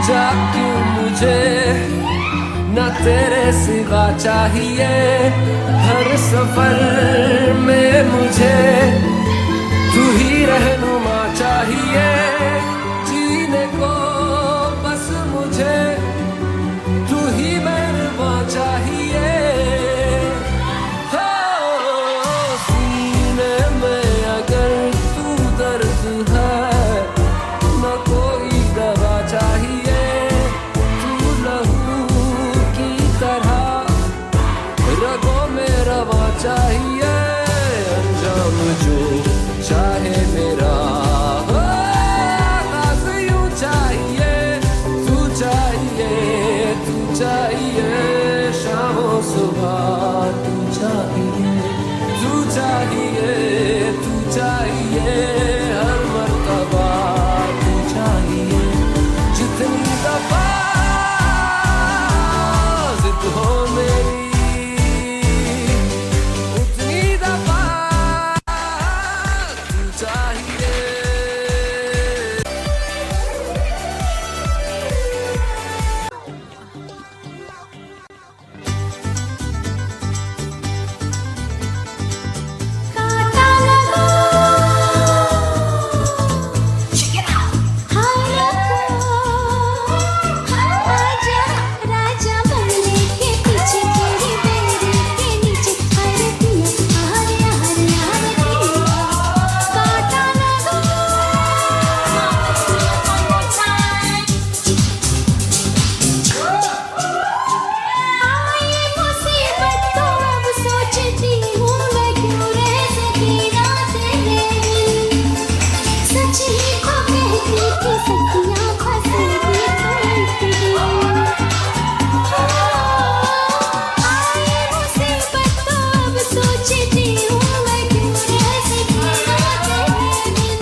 जा क्यों मुझे न तेरे सिवा चाहिए। हर सफर में मुझे तू ही रहनुमा चाहिए। जीने को बस मुझे तू ही मेहरबान चाहिए। सीने में अगर तू दर्द है न कोई दवा चाहिए। तू लहू की तरह रगों में रवा चाहिए। अंजाम जो चाहे मेरा आगाज़ यूं चाहिए। तू चाहिए, तू चाहिए शामों सुबह। तू चाहिए, तू चाहिए, तू चाहिए हर मर्तबा। तू चाहिए जितनी दफा जिद हो मेरी उतनी दफा तू चाहिए। काटा लगा हाय आजा राजा बंगले के पीछे तेरी बेड़ी के नीचे। हर दिया हर हर हर काटा लगा आए मुसीबत तो अब सोचती हूँ मैं क्यों रह सकी ना तेरे बिन। सच ही तो कहती कि सखियाँ फंसेगी तो एक दिन। आए मुसीबत तो अब सोचती हूँ मैं क्यों रह सकी ना तेरे बिन।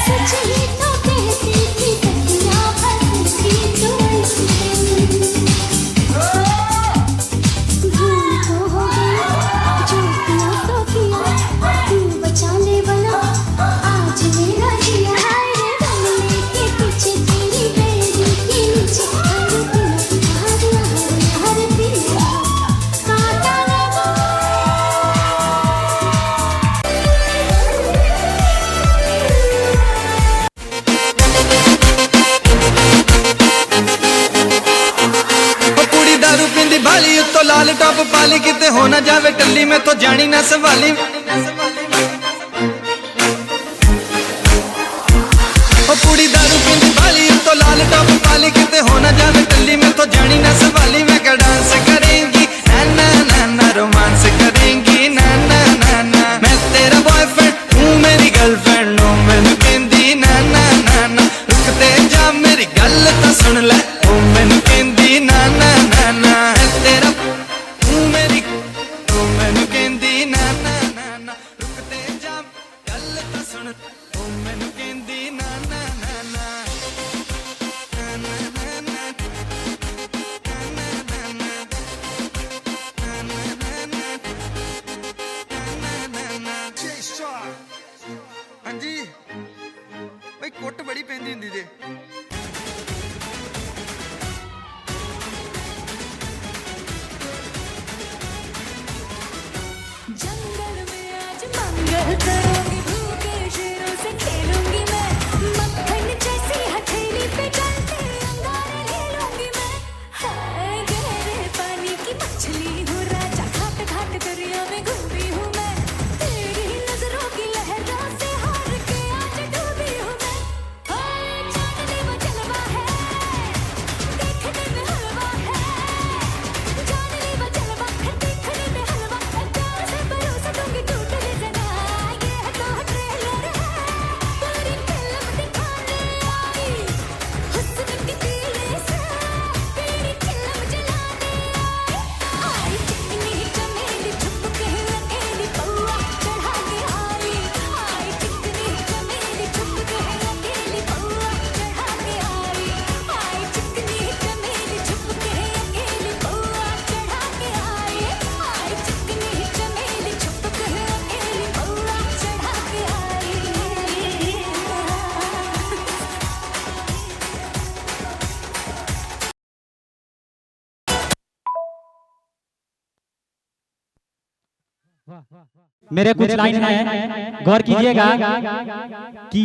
सच ही तो कहती कि सखियाँ फंसेगी तो एक दिन। भूल तो हो गई जो किया तो किया। तू बचाने वाला आज मेरा जिया। हाय रे बंगले के पीछे तेरी बेड़ी के नीचे। हर दिया हर हर दिया काटा लगा ओ कुड़ी दारू पींदी भाली उत्तो लाल टॉप पाली किते हो ना जावे टल्ली में तो जानी ना सवाली। ओ कुड़ी दारू पींदी भाली उत्तो लाल टॉप पाली किते हो ना जावे टल्ली में तो जानी ना सवाली। मैं क्या डांस करेंगी ना ना ना ना रोमांस करेंगी ना ना ना ना। मैं तेरा बॉयफ्रेंड हूँ मेरी गर्लफ्रेंड हो मैनू कहंदी ना ना ना ना। रुकते जा मेरी गल तो सुन ले ओ मैनू कहंदी ना ना ना ना। मैं तेरा हूँ मेरी ओ मैनू कहंदी ना ना ना ना। रुकते जा गल तो सुन ओ मैनू कहंदी ना ना ना ना। ना ना ना ना। ना ना ना ना। ना ना ना ना। हाँ जी भाई कुट बड़ी पैंदी हुंदी जे। जंगल में आज मंगल करूंगी। भूखे शेरों से खेलूंगी मैं। मक्खन जैसी हथेली पे चलते अंगारे ले लूंगी मैं। हाय गहरे पानी की मछली हूँ राजा। घाट घाट दरिया में घूमी हूँ मैं। तेरी नजरों की लहरों से हार के आज डूबी हूँ मैं। हाय चांदनी वो जलवा है देखने में हलवा है। जाननी वो जलवा है देखने में हलवा है। प्यार से परोस दूंगी टूट ले जरा ये मेरे कुछ लाइन है, गौर कीजिएगा कि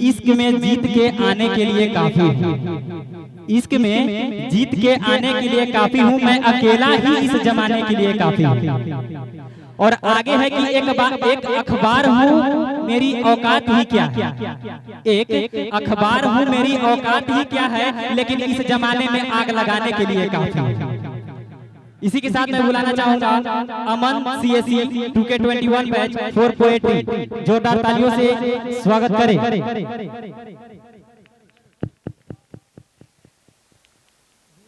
इश्क में जीत के आने के लिए काफी हूँ, इश्क में जीत के आने के लिए काफी हूँ, मैं अकेला ही इस जमाने के लिए काफी हूँ। और आगे है कि एक अखबार हूँ, मेरी औकात ही क्या है, एक अखबार हूँ, मेरी औकात ही क्या है, लेकिन इस जमाने में आग लगाने के लिए काफी हूँ। इसी के साथ मैं बुलाना चाहूंगा अमन CSE 2K21 बैच 4 पोएट्री, जोरदार तालियों से स्वागत करें।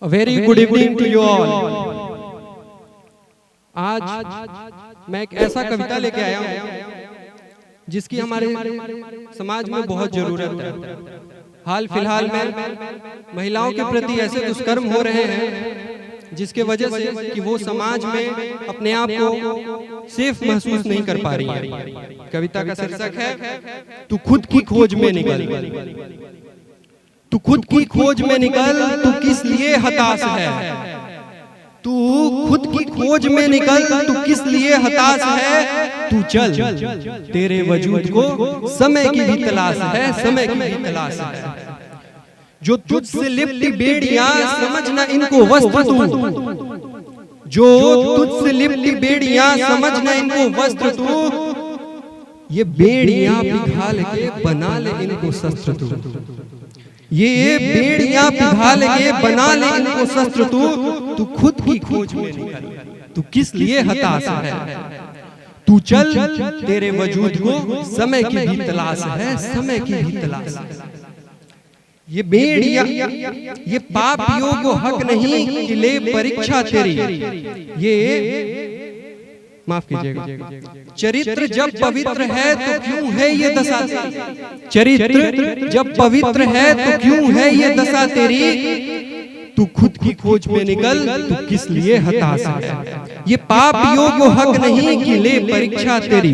A very good evening to you all. आज मैं एक ऐसा कविता लेके आया हूँ जिसकी हमारे समाज में बहुत जरूरत है। हाल फिलहाल में महिलाओं के प्रति ऐसे दुष्कर्म हो रहे हैं जिसके वजह से कि वो समाज में अपने आप को सेफ महसूस नहीं कर पा रही है। कविता का शीर्षक है तू खुद की खोज में निकल। तू खुद की खोज में निकल, तू किस लिए हताश है। तू खुद की खोज में निकल, तू किस लिए हताश है। तू चल, तेरे वजूद को समय की भी तलाश है, समय की भी तलाश है। जो तुझसे लिपटी बेड़ियां समझना इनको वस्त्र तू, जो तुझसे लिपटी बेड़ियां समझना इनको वस्त्र तू, ये बेड़ियां पिघाल के बना ले इनको शस्त्र तू, ये बेड़ियां पिघाल के बना ले इनको शस्त्र तू। तू खुद की खोज में निकल, तू किस लिए हताश है। तू चल, तेरे वजूद को समय की भी तलाश है, समय की भी तलाश है। ये बेड़िया ये पापियों को हक नहीं कि ले परीक्षा तेरी, ये माफ कीजिएगा। चरित्र जब पवित्र है तो क्यों है ये दशा तेरी, चरित्र जब पवित्र है तो क्यों है ये दशा तेरी। तू खुद की खोज में निकल, तू किस लिए हताश है। ये पापियों को हक नहीं कि ले परीक्षा तेरी,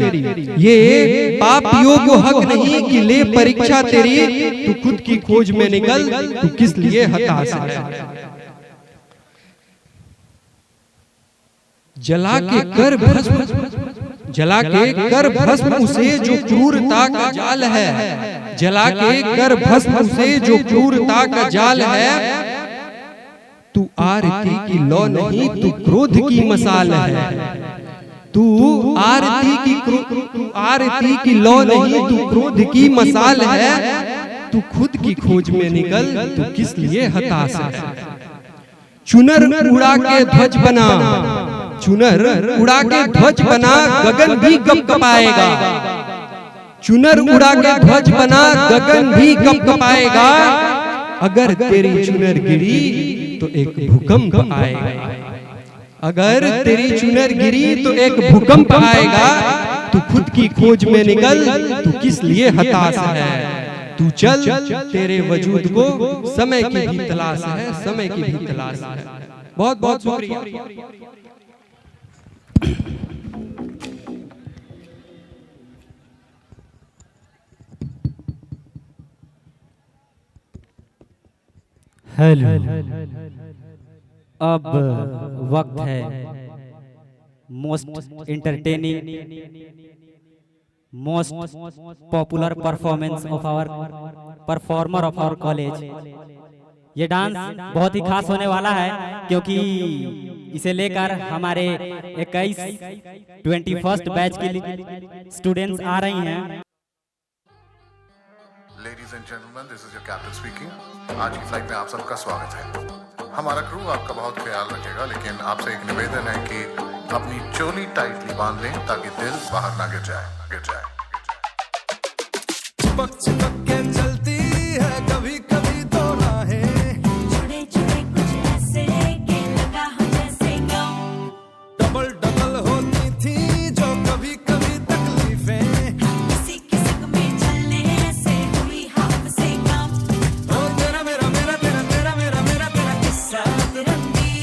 ये पापियों को हक नहीं कि ले परीक्षा तेरी। तू खुद की खोज में निकल, तू किस लिए हताश है। जला के कर भस्म, जला के कर भस्म उसे जो क्रूरता का जाल है, जला के कर भस्म उसे जो क्रूरता का जाल है। तू आरती की लौ नहीं, तू क्रोध की मसाल है। तू आरती की लौ नहीं, तू क्रोध की मसाल है। तू खुद की खोज में निकल, तू किस लिए हताश है। चुनर उड़ा के ध्वज बना, चुनर उड़ा के ध्वज बना, गगन भी कँपाएगा। चुनर उड़ा के ध्वज बना, गगन भी कँपाएगा। अगर तेरी चुनर गिरी तो एक भूकंप आएगा, अगर तेरी चुनर गिरी तो एक भूकंप आएगा। तू खुद की खोज में निकल, तू किस लिए हताश है। तू चल, तेरे वजूद को समय की भी तलाश है, समय की भी तलाश है। बहुत बहुत शुक्रिया। हेलो, अब वक्त है most entertaining, most popular performance of our performer of our college. ये डांस बहुत ही खास होने वाला है क्योंकि इसे लेकर हमारे 21 बैच के स्टूडेंट्स आ रही हैं। Ladies and gentlemen, this is your captain speaking. आज की फ्लाइट में आप सबका स्वागत है। हमारा क्रू आपका बहुत ख्याल रखेगा, लेकिन आपसे एक निवेदन है कि अपनी चोली टाइटली बांध लें ताकि दिल बाहर ना गिर जाए। चिपक चिपक के चलती है कभी कभी तो राहें, जुड़े जुड़े कुछ ऐसे के लगा हो जैसे गाँव। डबल डबल होती थी जो कभी कभी तकलीफें, किसी किसी में चलने से हुई हाथ से काम। ओ तेरा मेरा मेरा तेरा तेरा मेरा मेरा तेरा किस्सा रंगी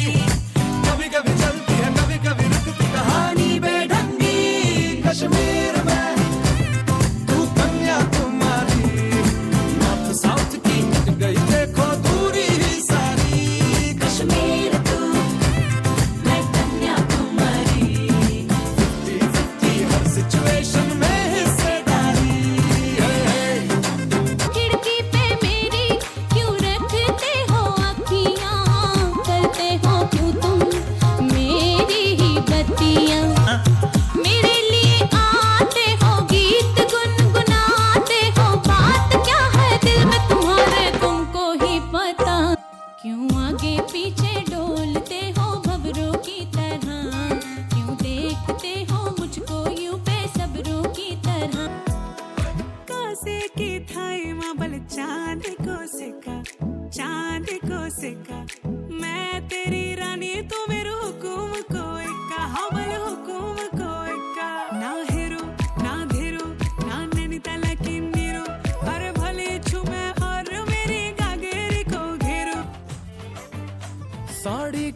कभी कभी चलती है, कभी कभी रुकती कहानी बेढंगी। कश्मीर में तू कन्याकुमारी, नॉर्थ साउथ की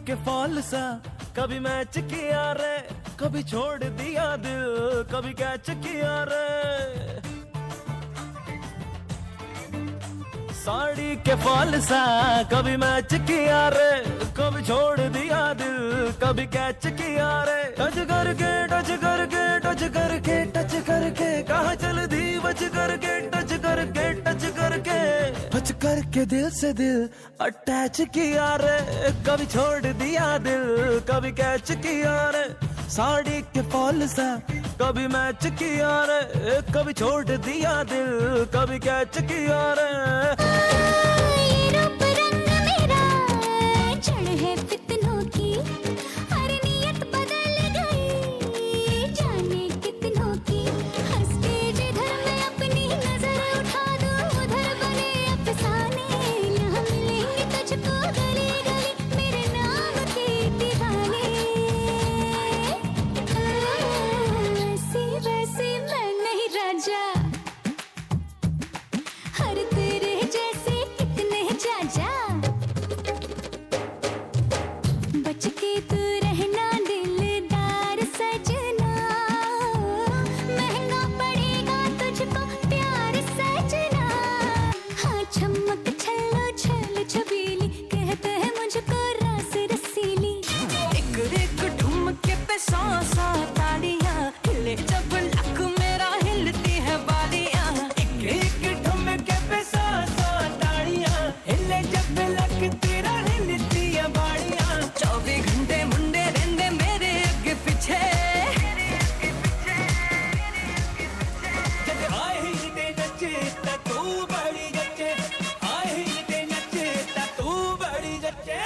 के फॉल सा कभी मैच किया रे, कभी छोड़ दिया दिल, कभी कैच किया रे। साड़ी के फॉल सा कभी मैच किया रे, कभी छोड़ दिया दिल, कभी कैच किया रे। टच करके टच करके टच करके टच करके कहाँ चल दी बच करके, टच करके टच करके टच करके दिल से दिल अटैच किया रे, कभी छोड़ दिया दिल, कभी कैच किया रे। साड़ी के फॉल सा कभी मैच किया रे, कभी छोड़ दिया दिल, कभी कैच किया रे। ये रूप रंग मेरा चढ़ है फितनों की, हर नियत बदल गई जाने कितनों की। हंस के जिधर मैं अपनी नजर उठा दूं, उधर बने अफसाने। यहाँ मिलेंगे तुझको गली गली मेरे नाम के दीवाने। ऐसी वैसी मैं नहीं राजा, हर तेरे जैसे कितने जाजा। बच के तू रहना दिलदार सजना, महंगा पड़ेगा तुझको प्यार सजना। हाँ चमक छल्लो छल छबीली, कहते हैं मुझको रास रसीली। एक एक ठुमके पे सौ सौ तालियां, हिले जब लक मेरा हिलती है बालियां। एक एक ठुमके पे सौ सौ तालियां, हिले जब लक तेरा हिलती है बालियां। 24 घंटे मुंडे रहंदे मेरे अगे पीछे, जब आए ही ते नचे ता तू बड़ी जचे, आए ही ते नचे ता तू बड़ी जचे।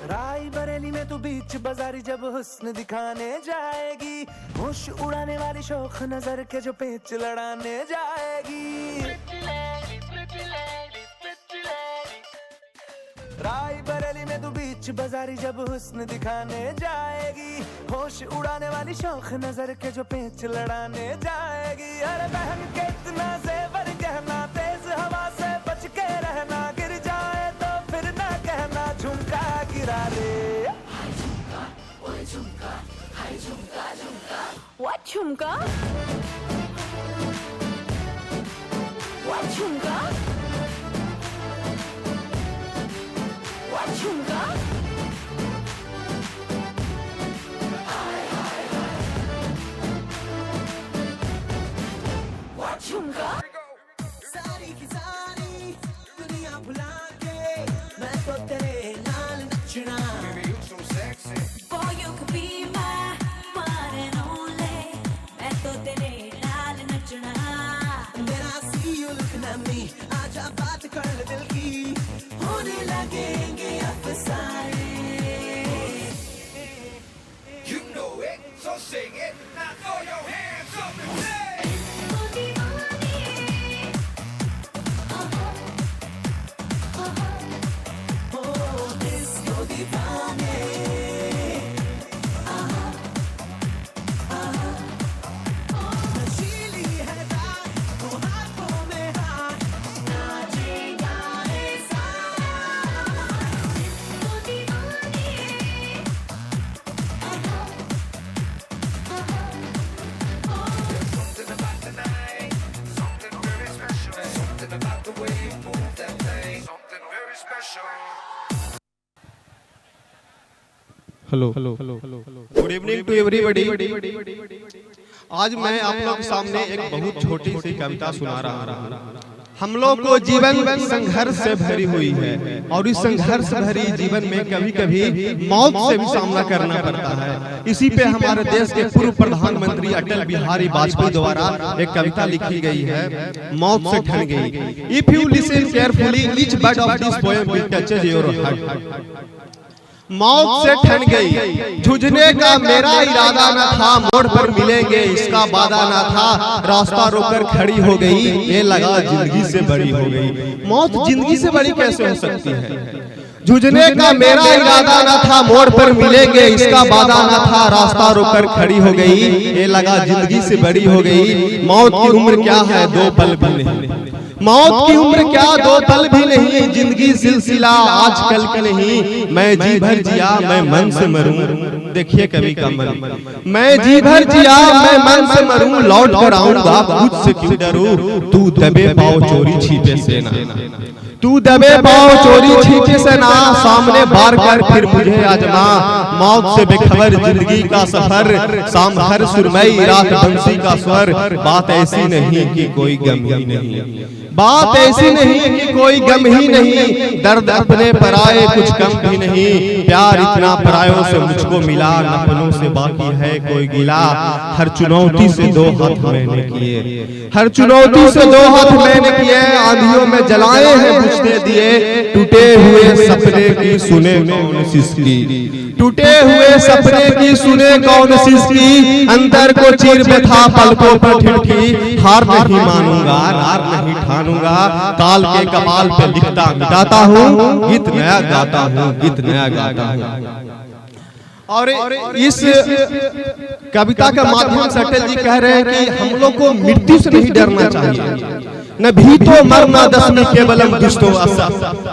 राय बरेली में तू बीच बाजारी जब हुस्न दिखाने जाएगी, होश उड़ाने वाली शौक नजर के जो पेच लड़ाने जाएगी। राय बरेली में तू बीच बाजारी जब हुस्न दिखाने जाएगी, होश उड़ाने वाली शौक नजर के जो पेच लड़ाने जाएगी। अरे बहन के इतना जेवर गहना, तेज हवा से बच के रहना, गिर जाए तो फिर ना कहना झुमका गिरा रे। What झुमका? What झुमका? What झुमका? What झुमका? सारी की सारी दुनिया भुला के मैं तो तेरे नाल नचना। Boy, you could be my one and only, मैं तो तेरे नाल नचना। मेरा see you looking at me, आजा बात कर ले दिल की, होने लगेंगे अफसाने। You know it, so sing it, now throw your hands up and say। Hello good evening to everybody. आज मैं आप लोग के सामने एक बहुत छोटी सी कविता सुना रहा हूँ। हम लोग को जीवन संघर्ष से भरी हुई है और इस संघर्ष भरी जीवन में कभी कभी मौत से भी सामना करना पड़ता है। इसी पे हमारे देश के पूर्व प्रधानमंत्री अटल बिहारी वाजपेयी द्वारा एक कविता लिखी गई है, मौत से ठन गई। If you listen carefully each word of this poem will touches your heart. मौत से ठन गई, जूझने का मेरा इरादा न था, मोड़ पर मिलेंगे इसका वादा न था, रास्ता रोकर खड़ी हो गई, ये लगा जिंदगी से बड़ी हो गई। मौत जिंदगी से बड़ी कैसे हो सकती है? जूझने का मेरा इरादा न था, मोड़ पर मिलेंगे इसका वादा न था, रास्ता रोकर खड़ी हो गई, ये लगा जिंदगी से बड़ी हो गई, मौत की उम्र क्या है दो पल भी नहीं, मौत की उम्र क्या दो पल भी नहीं, जिंदगी सिलसिला आज कल की नहीं, मैं जी भर जिया मैं मन से मरूं, देखिए कवि का मन, मैं जी भर जिया मैं मन से मरूं, लौट कर आऊंगा खुद से क्यों डरूं, तू दबे पाओ चोरी छिपे से ना, तू दबे पाओ चोरी छिपे से ना, सामने बार कर फिर मुझे आजमा, मौत से बेखबर जिंदगी का सफर, शाम हर सुरमई रात बंसी का स्वर, बात ऐसी नहीं कि कोई गम ही नहीं, बात ऐसी नहीं कि कोई गम ही नहीं, दर्द अपने पराए कुछ कम भी नहीं, प्यार इतना परायों से मुझको मिला, अपनों से बाकी है कोई गिला, हर चुनौती से दो हाथ मैंने किए, हर चुनौती से दो हाथ मैंने किए, आंधियों में जलाए हैं बुझने दिए, टूटे हुए सपने की सुने कौन सिसकी, टूटे हुए सपने की सुने कौन सिसकी, अंदर को चीर में था पलकों पर ठिठकी, हार नहीं मानूंगा हार नहीं ठानूंगा, काल के कपाल पे लिखता मिटाता हूँ, गीत नया गाता हूँ, गीत नया गाता हूँ। और इस कविता के माध्यम से अटल जी कह रहे हैं कि हम लोग को मृत्यु से नहीं डरना चाहिए, न भी तो मरना दसमी केवलम दुष्टो आशा,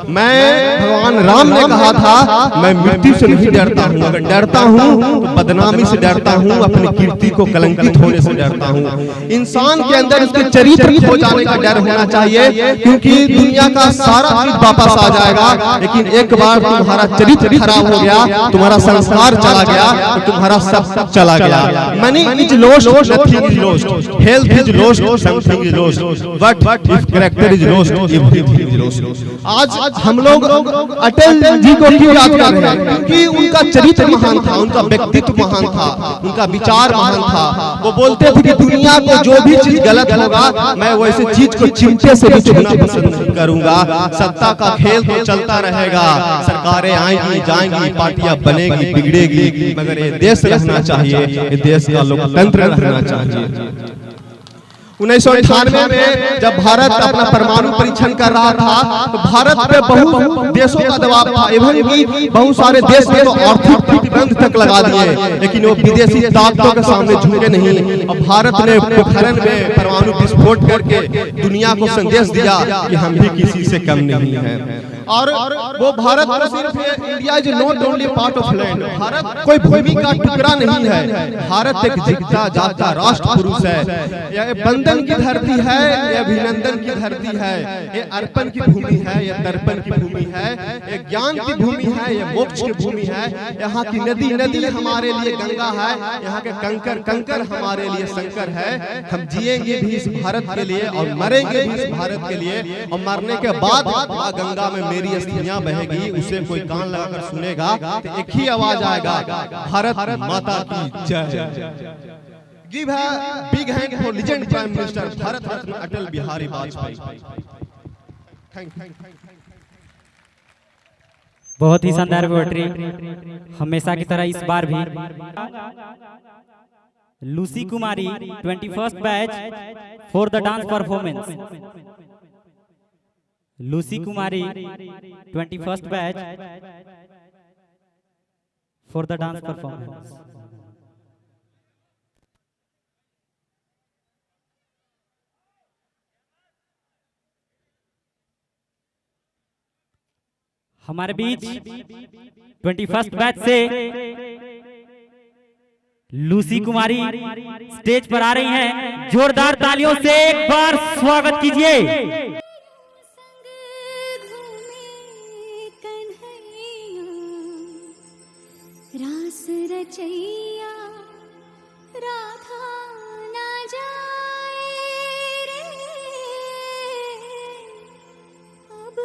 मैं भगवान राम ने कहा था मैं मृत्यु से नहीं डरता हूँ, अगर डरता हूँ तो बदनामी से डरता हूँ, अपनी कीर्ति को कलंकित होने से डरता हूँ, इंसान के अंदर उसके चरित्र खो जाने का डर होना चाहिए, क्योंकि दुनिया का सारा चीज वापस आ जाएगा, लेकिन एक बार तुम्हारा चरित्र खराब हो गया, तुम्हारा संस्कार चला गया तो तुम्हारा सब चला गया, money is lost nothing is lost, health is lost something is lost, but if character is lost, everything is lost। आज हम लोग अटल जी को क्यों याद कर रहे हैं? क्योंकि उनका चरित्र महान था, उनका व्यक्तित्व महान था, उनका विचार महान था। वो बोलते थे कि दुनिया को जो भी चीज गलत होगा मैं वैसे चीज को चिमटे से भी छूना पसंद नहीं करूंगा। सत्ता का खेल तो चलता रहेगा, सरकारें आएंगी जाएंगी, पार्टियां बनेगी बिगड़ेगी, मगर ये देश रहना चाहिए, ये देश का लोकतंत्र रहना चाहिए। 1998 में जब भारत अपना परमाणु परीक्षण कर रहा था तो भारत पे बहुत देशों का दबाव था, एवं कि बहुत सारे देश ने तो आर्थिक प्रतिबंध तक लगा दिए, लेकिन वो विदेशी ताकतों के सामने झुके नहीं। और भारत ने पोखरण में परमाणु विस्फोट करके दुनिया को संदेश दिया कि हम भी किसी से कम नहीं है। और वो भारत सिर्फ India is not only part of land, Bharat कोई भूमि का टुकड़ा नहीं है, भारत एक जिगता जागता राष्ट्र पुरुष है। यह बंधन की धरती है, यह अभिनंदन की धरती है, ये अर्पण की भूमि है, यह तर्पण की भूमि है, ये ज्ञान की भूमि है, यह मोक्ष की भूमि है। यहाँ की नदी नदी हमारे लिए गंगा है, यहाँ के कंकर कंकर हमारे लिए शंकर है। हम जिएंगे भी इस भारत के लिए और मरेंगे भी इस भारत के लिए, और मरने के बाद गंगा में मेरी अस्थियां बहेगी, उसे कोई कान लगाकर सुनेगा तो एक ही आवाज आएगा, भारत माता की जय। Give a big hand for legend prime minister Bharat Ratna Atal Bihari Vajpayee. Thank you. बहुत ही शानदार पोएट्री, हमेशा की तरह इस बार भी Lucy Kumari 21st batch for the dance performance. Lucy Kumari 21st batch for the dance performance. हमारे बीच 21st बैच से लूसी कुमारी स्टेज पर आ रही हैं, जोरदार तालियों से एक बार स्वागत कीजिए। रास रचैया राधा ना जाए रे, अब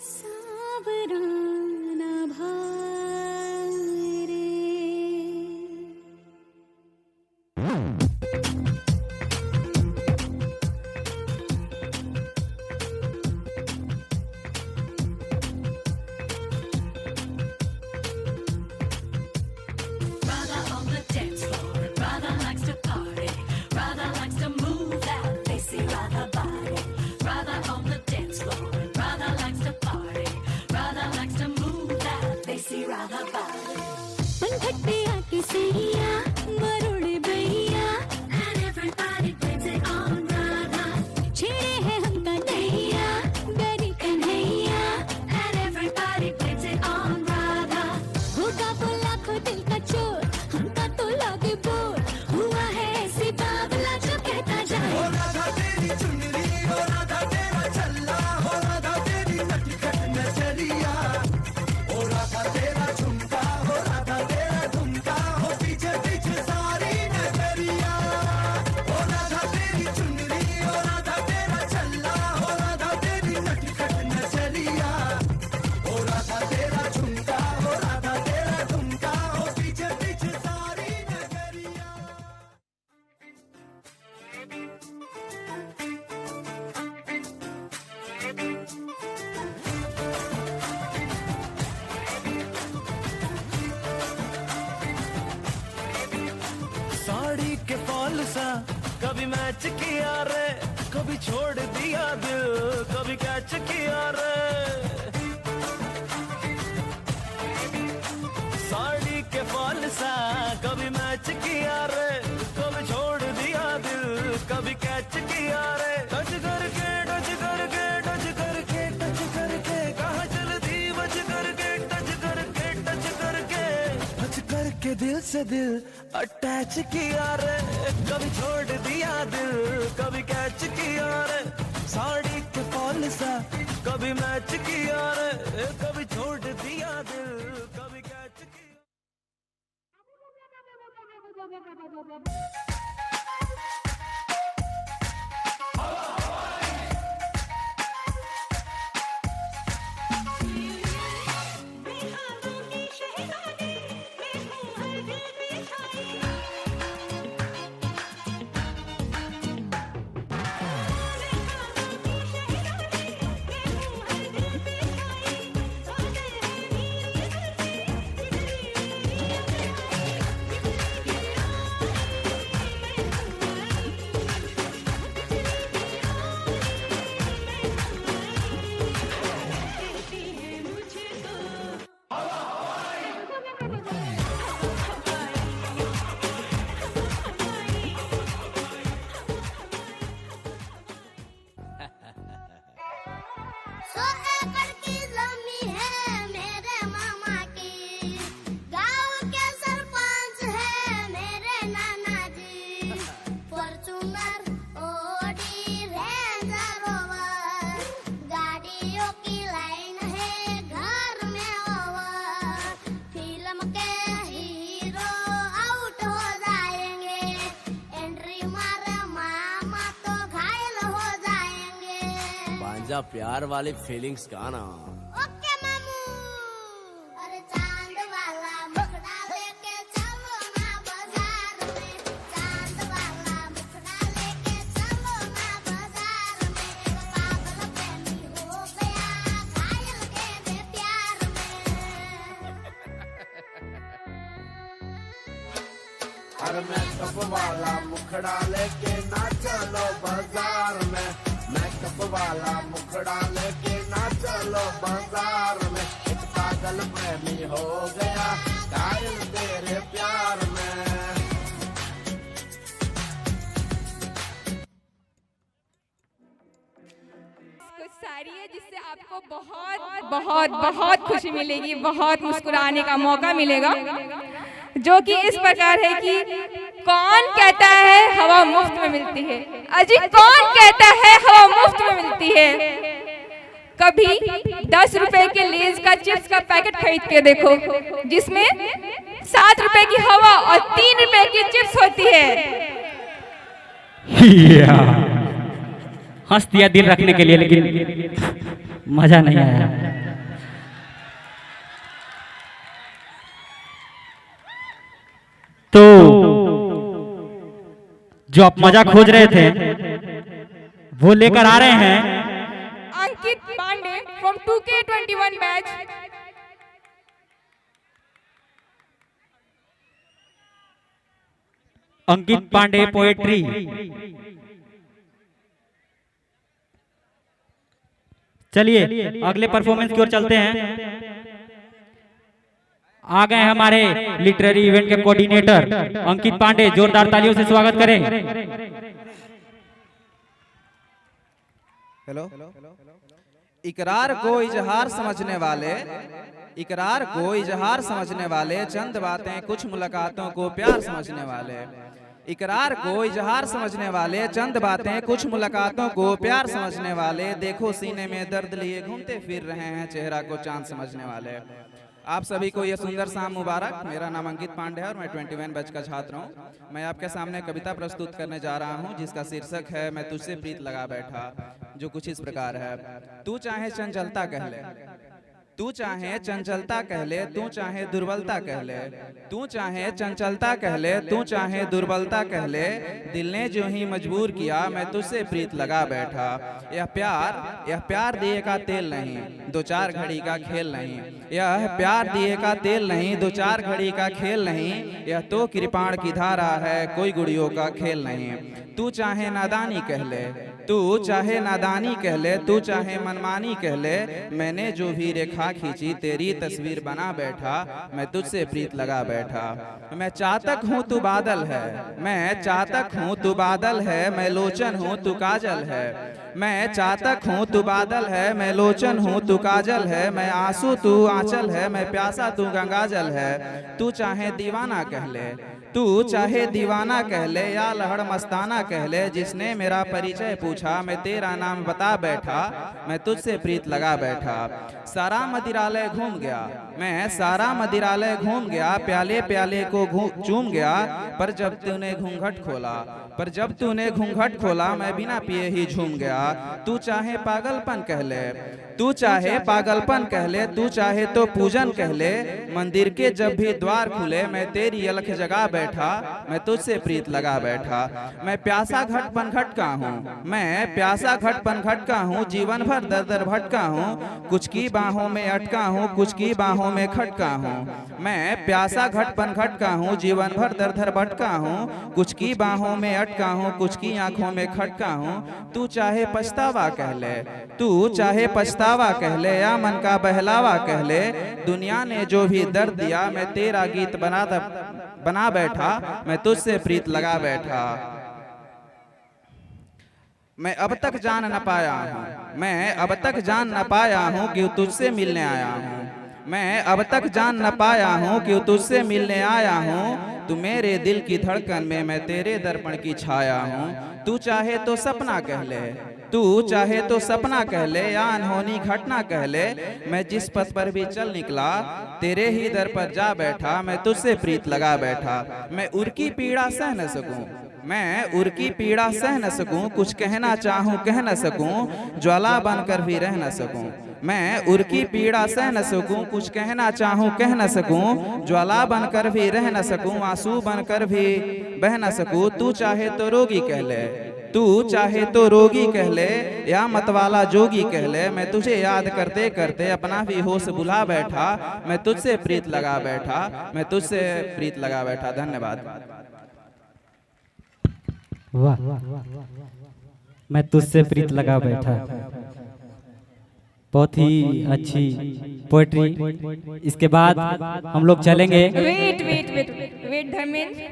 सावरा ना भाए रे। Brother on the dance floor, brother likes to पंखट पे आके सैया मरोड़े भैया छेड़े है हमका नैया डरी कन्हैया होगा बोला खो दिल का चोर हमका तो लागे बोर हुआ है ऐसी बावला जो कहता जाए साड़ी के फॉल सा कभी मैच किया रे, कभी छोड़ दिया दिल, कभी कैच किया रे। साड़ी के फॉल सा कभी मैच किया रे, कभी छोड़ दिया दिल, कभी कैच किया रे। टच करके टच करके टच करके टच करके कहाँ चलती बच करके टच करके टच करके टच करके दिल से दिल अटैच किया रे, कभी छोड़ दिया दिल, कभी कैच किया रे। साड़ी के फॉल सा कभी मैच किया रे, कभी छोड़ दिया दिल, कभी कैच किया। प्यार वाली फीलिंग्स का ना। ओके मामू। अरे चांद वाला मुखड़ा लेके चलो ना बाजार में, चांद वाला मुखड़ा लेके चलो ना बाजार में। पागल प्रेमी हो गया घायल तेरे प्यार में। अरे मेकअप वाला मुखड़ा लेके ना चलो बाजार में, मेकअप वाला मुखड़ा लेके ना चलो बाजार में। एक पागल प्रेमी हो गया घायल तेरे प्यार में। कुछ शायरी है जिससे आपको बहुत बहुत बहुत खुशी मिलेगी, बहुत मुस्कुराने का मौका मिलेगा, जो कि इस प्रकार है कि कौन कहता है हवा मुफ्त में मिलती है। अजी कौन कहता है हवा मुफ्त में मिलती है। कभी 10 रुपए के लेज का चिप्स का पैकेट खरीद के देखो, जिसमें 7 रुपए की हवा और 3 रुपए की चिप्स होती है। हंस दिया दिल रखने के लिए, लेकिन मजा नहीं आया। तो जो आप मजा खोज रहे थे वो लेकर आ रहे हैं Ankit Pandey from 2K21 batch. Ankit Pandey poetry. चलिए अगले परफॉर्मेंस की ओर चलते हैं। आ गए हमारे लिटरेरी इवेंट के कोऑर्डिनेटर अंकित पांडे, जोरदार तालियों से स्वागत करें। हेलो। इकरार को इजहार समझने वाले, इकरार को इजहार समझने वाले, चंद बातें कुछ मुलाकातों को प्यार समझने वाले। इकरार को इजहार समझने वाले, चंद बातें कुछ मुलाकातों को प्यार समझने वाले, देखो सीने में दर्द लिए घूमते फिर रहे हैं चेहरा को चांद समझने वाले। आप सभी को ये सुंदर शाम मुबारक। मेरा नाम अंकित पांडे है और मैं 21 बैच का छात्र हूँ। मैं आपके सामने कविता प्रस्तुत करने जा रहा हूँ जिसका शीर्षक है मैं तुझसे प्रीत लगा बैठा, जो कुछ इस प्रकार है। तू चाहे चंचलता कह ले, तू चाहे चंचलता कह ले, तू चाहे दुर्बलता कह ले, तू चाहे चंचलता कह ले, तू चाहे दुर्बलता कह ले, दिल ने जो ही मजबूर किया मैं तुझसे प्रीत लगा बैठा। यह प्यार दिए का तेल नहीं, दो चार घड़ी का खेल नहीं। यह प्यार दिए का तेल नहीं, दो चार घड़ी का खेल नहीं। यह तो कृपाण की धारा है, कोई गुड़ियों का खेल नहीं। तू चाहे नादानी कह ले, तू चाहे नादानी कह ले, तू चाहे मनमानी कह ले, मैंने जो भी रेखा खींची तेरी तस्वीर बना बैठा, मैं तुझसे प्रीत लगा बैठा। मैं चातक हूँ तू बादल है, मैं चातक हूँ तू बादल है, मैं लोचन हूँ तू काजल है। मैं चातक हूँ तू बादल है, मैं लोचन हूँ तू काजल है, मैं आंसू तू आंचल है, मैं प्यासा तू गंगाजल है। तू चाहे दीवाना कह ले, तू चाहे दीवाना कह ले या लहड़ मस्ताना कह ले, जिसने मेरा परिचय पूछा मैं तेरा नाम बता बैठा, मैं तुझसे प्रीत लगा बैठा। सारा मदिरालय घूम गया, मैं सारा मदिरालय घूम गया, प्याले प्याले को चूम गया, पर जब तूने घूंघट खोला, पर जब तूने घूंघट खोला मैं बिना पिए ही झूम गया। तू चाहे पागलपन कह ले, तू चाहे पागलपन कह ले, तू चाहे तो पूजन कह ले, मंदिर के जब भी द्वार खुले मैं तेरी अलख जगा बैठा, मैं तुझसे प्रीत लगा बैठा। मैं प्यासा घट पन घटका हूँ, मैं प्यासा घट पन घटका हूँ, जीवन भर दर दर भटका हूँ, कुछ की बाहों में अटका हूँ, कुछ की बाहों में खटका हूँ। मैं प्यासा घट पन घटका हूँ, जीवन भर दर दर भटका हूँ, कुछ की बाहों में अटका हूँ, कुछ की आंखों में खटका हूँ। तू चाहे पछतावा कह ले, तू चाहे पछतावा कह ले या मन का बहलावा कह ले, दुनिया ने जो भी दर्द दिया मैं तेरा गीत बना बैठा, मैं तुझसे प्रीत लगा बैठा। मैं अब तक जान न पाया हूँ, मैं अब तक जान न पाया हूँ कि तुझसे मिलने आया हूँ। मैं अब तक जान न पाया हूँ कि तुझसे मिलने आया हूँ, तू मेरे दिल की धड़कन में मैं तेरे दर्पण की छाया हूँ। तू चाहे तो सपना कह ले, तू चाहे तो सपना कह ले या अनहोनी घटना कह ले, मैं जिस पथ पर भी चल निकला तेरे ही दर पर जा बैठा, मैं तुझसे प्रीत लगा बैठा। मैं उर की पीड़ा सह न सकूं, मैं उर की पीड़ा सह न सकूं, कुछ कहना चाहूं कह न सकूं, ज्वाला बनकर भी रह न सकूं। मैं उर की पीड़ा सह न सकूं, कुछ कहना चाहूं कह न सकूं, ज्वाला बनकर भी रह न सकूं, आंसू बनकर भी बह न सकूं। तू चाहे तो रोगी कह ले, तू चाहे तो रोगी कह ले या मतवाला जोगी कह ले, मैं तुझे याद करते करते अपना भी होश भुला बैठा, मैं तुझसे प्रीत लगा बैठा, मैं तुझसे प्रीत लगा बैठा। धन्यवाद। वाह, मैं तुझसे प्रीत लगा बैठा, बहुत ही अच्छी पोएट्री। इसके बाद हम लोग चलेंगे। Wait wait wait wait Dharmendra,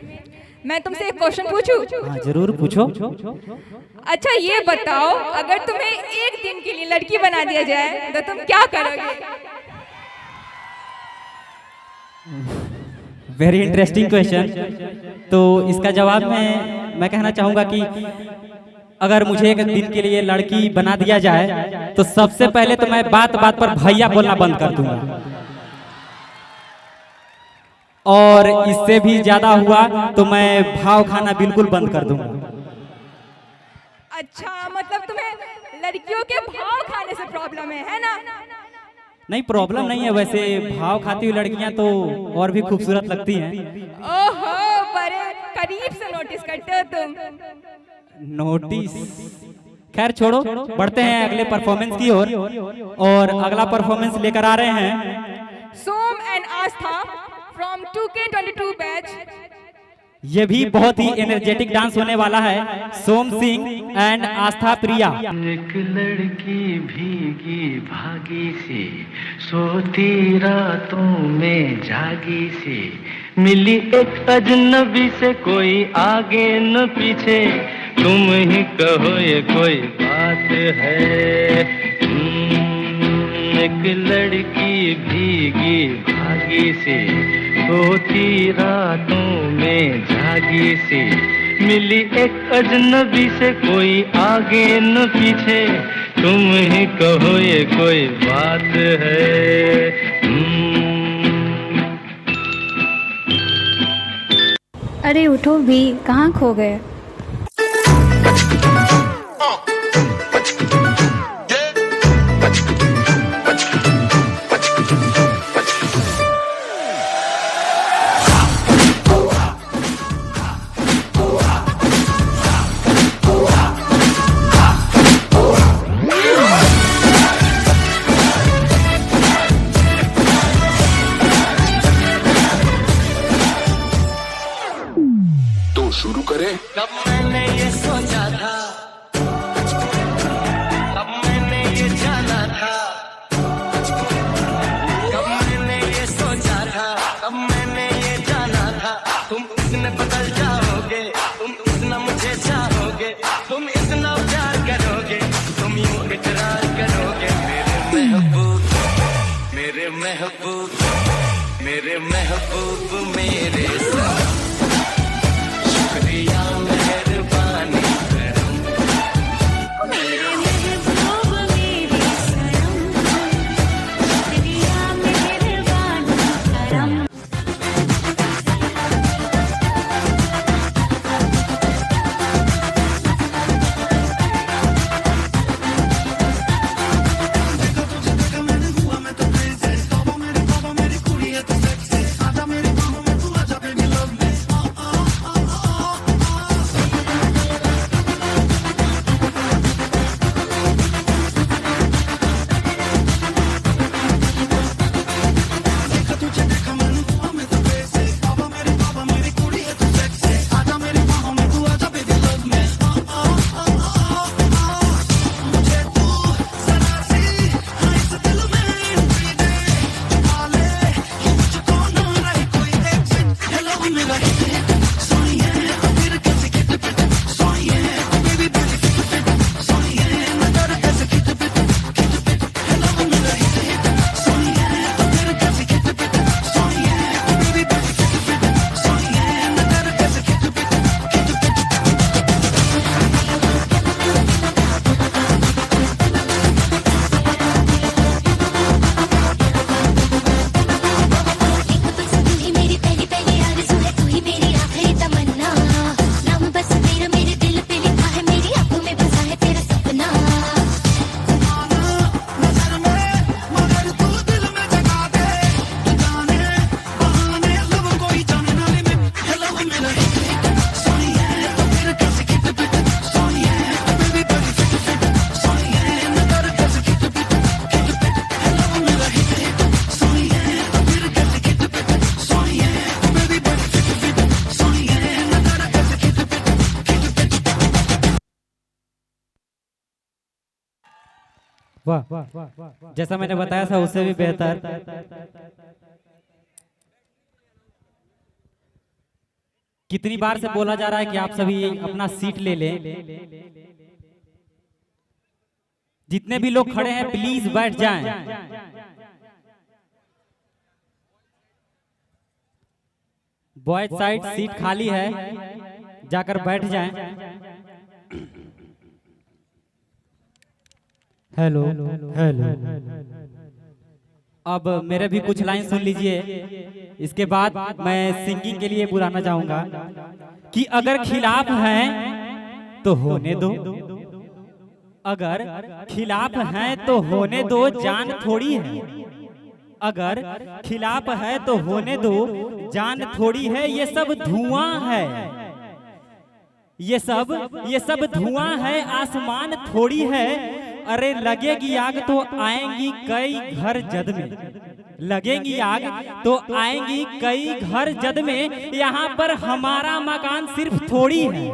मैं तुमसे एक क्वेश्चन पूछूं? हाँ जरूर पूछो। अच्छा ये बताओ, अगर तुम्हें एक दिन के लिए लड़की बना दिया जाए तो तुम क्या करोगे? Very interesting question. तो इसका जवाब मैं कहना चाहूँगा कि अगर मुझे एक दिन के लिए लड़की बना दिया जाए तो सबसे पहले तो मैं बात बात पर भैया बोलना बंद कर दूंगा, और इससे भी ज्यादा हुआ तो मैं भाव खाना बिल्कुल बंद कर दूंगा। अच्छा, मतलब तुम्हें लड़कियों के भाव खाने से प्रॉब्लम है ना? नहीं, प्रॉब्लम नहीं है। वैसे भाव खाती हुई लड़कियां तो और भी खूबसूरत लगती हैं। ओहो, बड़े करीब से नोटिस करते हो तुम। नोटिस, खैर छोड़ो, बढ़ते हैं अगले परफॉर्मेंस की ओर। और अगला परफॉर्मेंस लेकर आ रहे हैं Som and Aastha from 2K22 batch. ये भी बहुत ही एनर्जेटिक डांस होने वाला है। सोम सिंह एंड आस्था प्रिया। एक लड़की भीगी भागी सी सोती रातों में जागी सी मिली एक अजनबी से कोई आगे न पीछे तुम ही कहो ये कोई बात है। एक लड़की भीगी भागी सी सोती रातों में जागी सी मिली एक अजनबी से कोई आगे न पीछे तुम ही कहो ये कोई बात है। अरे उठो भी, कहाँ खो गए? शुरू करें। कब मैंने ये सोचा था, कब मैंने ये जाना था, कब मैंने ये सोचा था, कब मैंने ये जाना था। तुम इतने बदल जाओगे, तुम इतना मुझे चाहोगे, तुम इतना प्यार करोगे, तुम यूं इकरार करोगे। मेरे महबूब, मेरे महबूब, मेरे महबूब, मेरे साथ शुक्रिया मेहरबानी करम। मेरे महबूब मेरे सनम, शुक्रिया मेहरबानी करम। वाह, जैसा मैंने बताया था उससे भी बेहतर। कितनी बार से बोला जा रहा है कि आप सभी अपना सीट ले लें। जितने भी लोग खड़े हैं प्लीज बैठ जाएं। बॉयज साइड सीट खाली है, जाकर बैठ जाएं। Hello hello. अब मेरे भी कुछ लाइन सुन लीजिए, इसके बाद मैं सिंगिंग के लिए बुलाना चाहूंगा कि अगर खिलाफ हैं तो होने दो, अगर खिलाफ हैं तो होने दो, जान थोड़ी है। अगर खिलाफ है तो होने दो, जान थोड़ी है। ये सब धुआं है, ये सब धुआं है, आसमान थोड़ी है। अरे लगेगी आग तो आएंगी कई घर जद में। लगेंगी आग तो आएंगी कई घर जद में, यहाँ पर हमारा मकान सिर्फ थोड़ी है।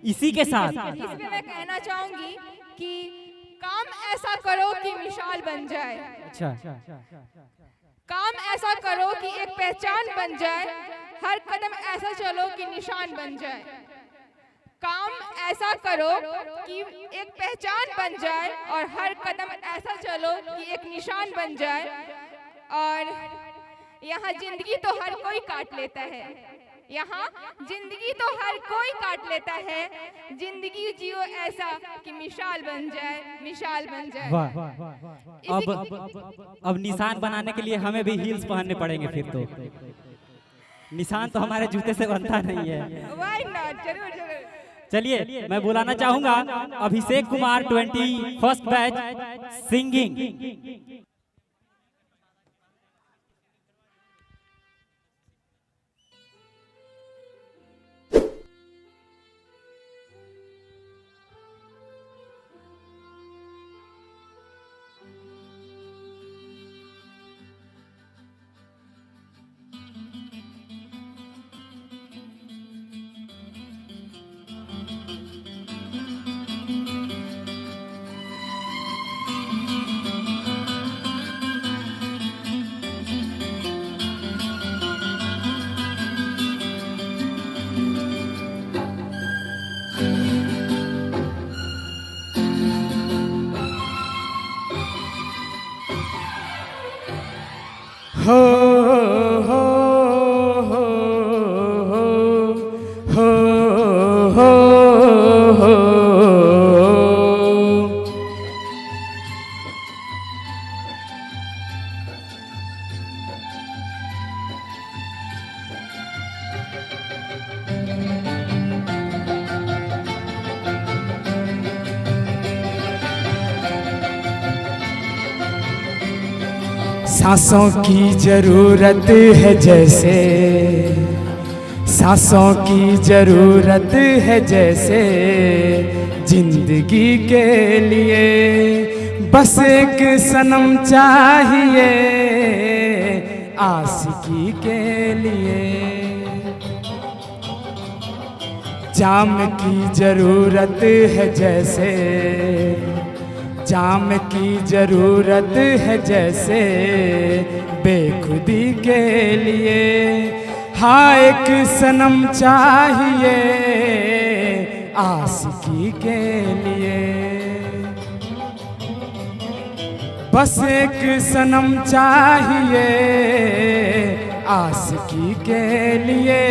इसी के साथ इसमें मैं कहना चाहूंगी कि काम ऐसा करो कि मिसाल बन जाए। अच्छा, काम ऐसा करो कि एक पहचान बन जाए, हर कदम ऐसा चलो कि निशान बन जाए। काम ऐसा करो कि एक पहचान बन जाए और हर कदम ऐसा चलो कि एक निशान बन जाए। और यहाँ जिंदगी तो हर कोई काट लेता है, यहाँ जिंदगी तो हर कोई काट लेता है। जिंदगी जियो ऐसा कि मिसाल बन जाए, मिसाल बन जाए। वाह। अब निशान बनाने के लिए हमें भी हील्स पहनने पड़ेंगे फिर तो। निशान तो हमारे जूते से बनता नहीं है। Why not? जरूर जरूर। चलिए मैं बुलाना चाहूंगा Abhishek Kumar 21st batch singing. हो हो हो हो हो हो सांसों की जरूरत है जैसे, सांसों की जरूरत है जैसे, जिंदगी के लिए बस एक सनम चाहिए आशिकी के लिए। जाम की जरूरत है जैसे, जाम की जरूरत है जैसे, बेखुदी के लिए हाँ एक सनम चाहिए आशिकी के लिए। बस एक सनम चाहिए आशिकी के लिए।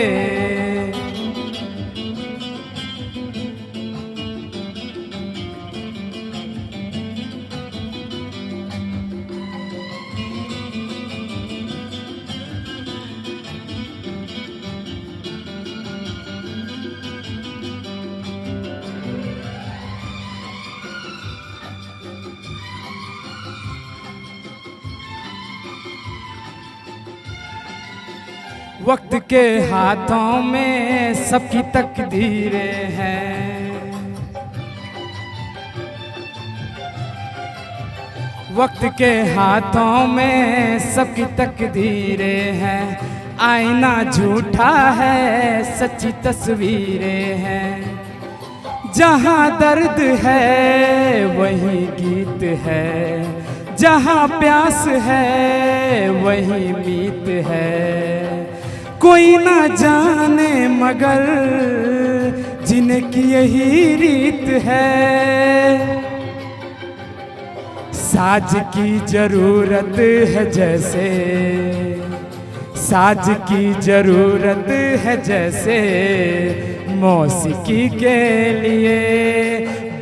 वक्त के हाथों में सबकी तकदीरें हैं, वक्त के हाथों में सबकी तकदीरें हैं। आईना झूठा है सच्ची तस्वीरें हैं। जहाँ दर्द है वही गीत है, जहाँ प्यास है वही मीत है। कोई ना जाने मगर जिनकी यही रीत है। साज की जरूरत है जैसे, साज की जरूरत है जैसे, मौसीकी के लिए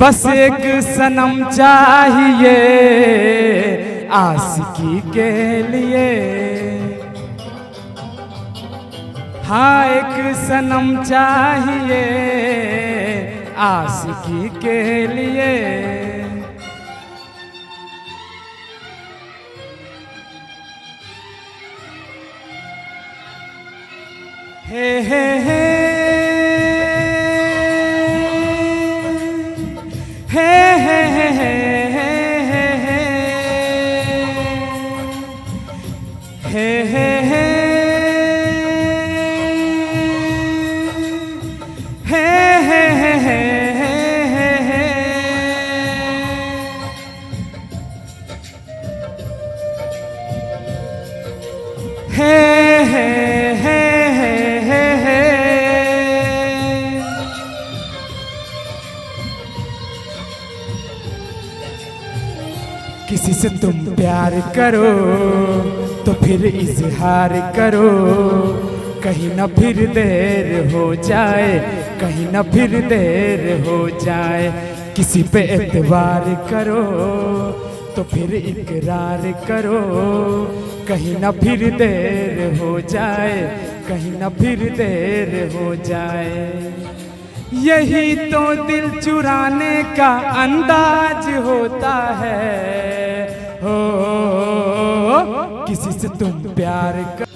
बस एक सनम चाहिए आशिकी के लिए। हाँ एक सनम चाहिए आशिकी के लिए। हे हे हे हे हे हे हे हे हे हे हे हे हे हे किसी से तुम प्यार करो तो फिर इजहार करो, कहीं न फिर देर हो जाए, कहीं न फिर देर हो जाए। किसी पे एतबार करो तो फिर इकरार करो, कहीं न फिर देर हो जाए, कहीं न फिर देर हो जाए। यही तो दिल चुराने का अंदाज होता है, हो किसी से तुम प्यार कर।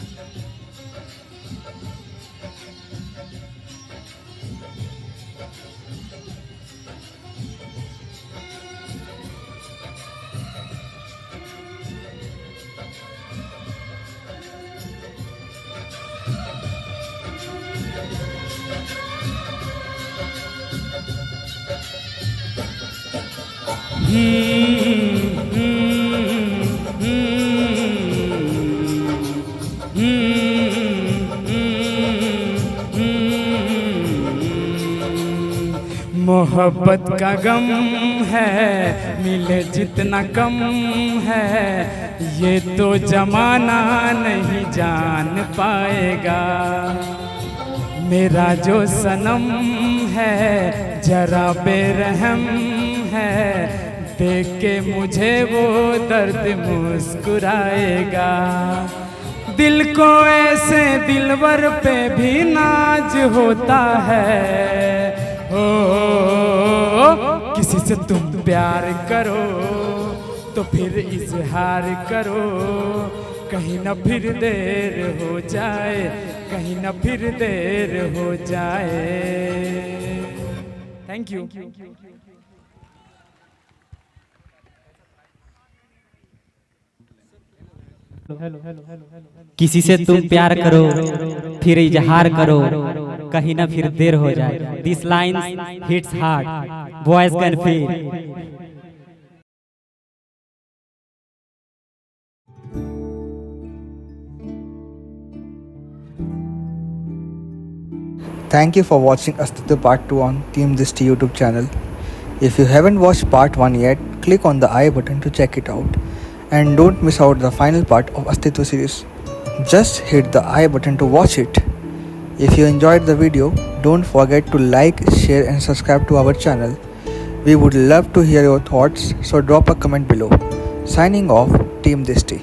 मोहब्बत का गम है मिले जितना कम है, ये तो जमाना नहीं जान पाएगा। मेरा जो सनम है जरा बेरहम है, देख के मुझे वो दर्द मुस्कुराएगा। दिल को ऐसे दिलवर पे भी नाज होता है, हो किसी से तुम प्यार करो तो फिर इजहार करो, कहीं न फिर देर हो जाए, कहीं न फिर देर हो जाए। Thank you. किसी से तुम प्यार करो फिर इजहार करो, कहीं ना फिर देर हो जाए। This line hits hard, boys can feel. Thank you for watching Astitwa Part 2 on Team Disti YouTube channel. If you haven't watched Part 1 yet, click on the I button to check it out. And don't miss out the final part of Astitwa series. Just hit the I button to watch it. If you enjoyed the video, don't forget to like, share and subscribe to our channel. We would love to hear your thoughts, so drop a comment below. Signing off, Team Disti.